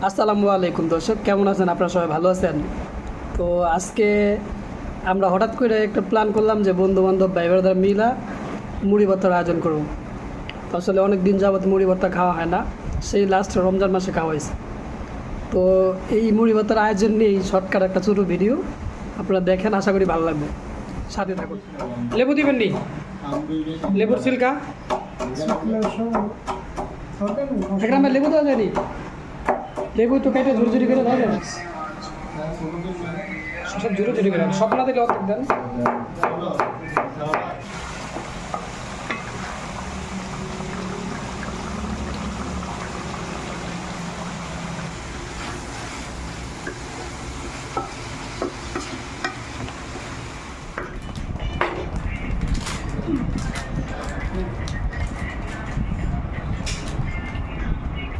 আসসালামু আলাইকুম দর্শক, কেমন আছেন? আপনারা সবাই ভালো আছেন? তো আজকে আমরা হঠাৎ করে একটা প্ল্যান করলাম যে বন্ধু বান্ধব ভাই ব্রাদার মিলা মুড়ি ভর্তার আয়োজন করব। তো আসলে অনেক দিন যাবত মুড়ি ভর্তা খাওয়া হয় না, সেই লাস্ট রমজান মাসে খাওয়া হয়েছে। তো এই মুড়ি ভর্তার আয়োজন নিয়েই শর্টকাট একটা ছোটো ভিডিও আপনারা দেখেন, আশা করি ভালো লাগবে, সাথে থাকুন। লেবু দিবেন নি? লেবুর সিলকা এখানে লেবু দেওয়া যায়নি? লেবু তো কেটে ঝুড়ি করে দেওয়া যাবে, সব ঝুড়ি করে সব না দিলে অর্ধেক দেন।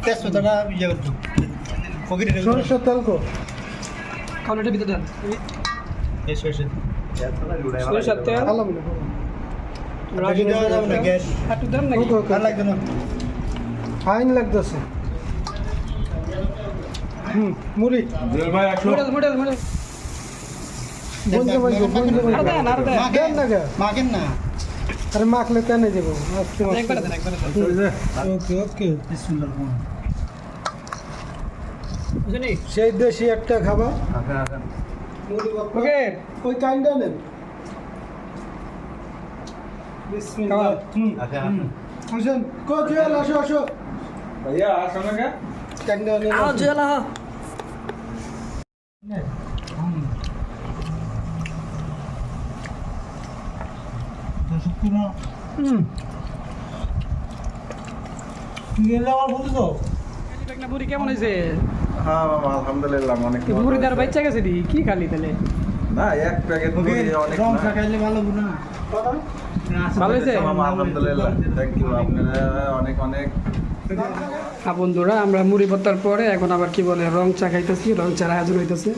তেজপাতাটা ইয়ে করতো পকেটে সরষের তেল কো কারণ এটা ভিতরে দেন এই সরষের সরিষার তেল ভালো বলে রাখি দেওয়া যাবে না গ্যাস একটু দেন নাকি? আর লাগবে না ফাইন লাগতেছে। মুড়ি মোডেল বন্ধু আর দেন আর দেন দেন না গে মাখেন না আরে মাখলে তেনে দেবো আস্তে একবারে দেন একবারে দেন। ওকে ওকে বিসমিল্লাহ বুঝলি? সেই দেশি একটা খাবার ওকে ওই কাইন্ডা নেন খাওয়া। হোসেন কো জুয়েল আসো আসো भैया आ समय क्या কাইন্ডা নেন আও জেলা মুড়ি কেমন হয়েছে? हाँ मामा अल्हम्दुलिल्लाह অনেক মুড়ি তার বাচ্চা গেছে দি কি খালি তাহলে? না এক প্যাকেট মুড়ি অনেক রং না। খাইলে ভালো না ভালো হয়েছে? মামা আলহামদুলিল্লাহ থ্যাংক ইউ আপনারা অনেক অনেক বন্ধুরা, আমরা মুড়ি ভর্তার পরে এখন আবার কি বলে রং চা খাইতেছি। রং চার আয়োজন হইতেছে।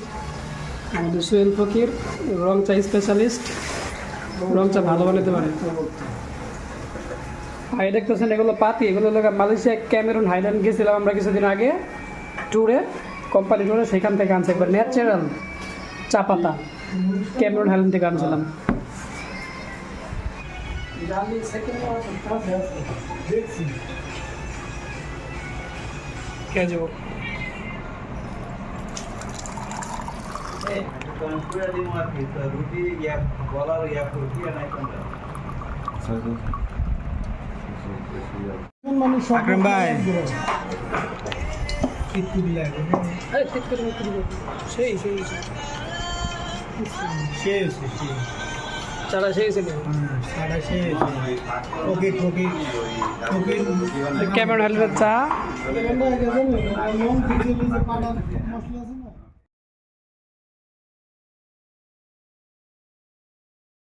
আমাদের সোহেল ফকির রং চা স্পেশালিস্ট, রং চা ভালো বানাতে পারে। ভাই দেখতেছেন এগুলো পাতি, এগুলো লোক মালয়েশিয়া ক্যামেরুন হাইল্যান্ড গেছিলাম আমরা কিছুদিন আগে ট্যুরে, কোম্পানি ট্যুরে, সেখান থেকে আনছে একবার ন্যাচারাল চা পাতা, ক্যামেরুন হাইল্যান্ড থেকে আনছিলাম। কে যাবো রুটি ইয়া বলার ইয়া করবি না মানুষ আকরাম ভাই। সেই সেই শেষ চারা সেই ছিল। সাড়া শেষ ওকে ওকে ওকে ক্যামেরুন হাইল্যান্ডের চা মন থেকে যে পাটা মশলা আছে না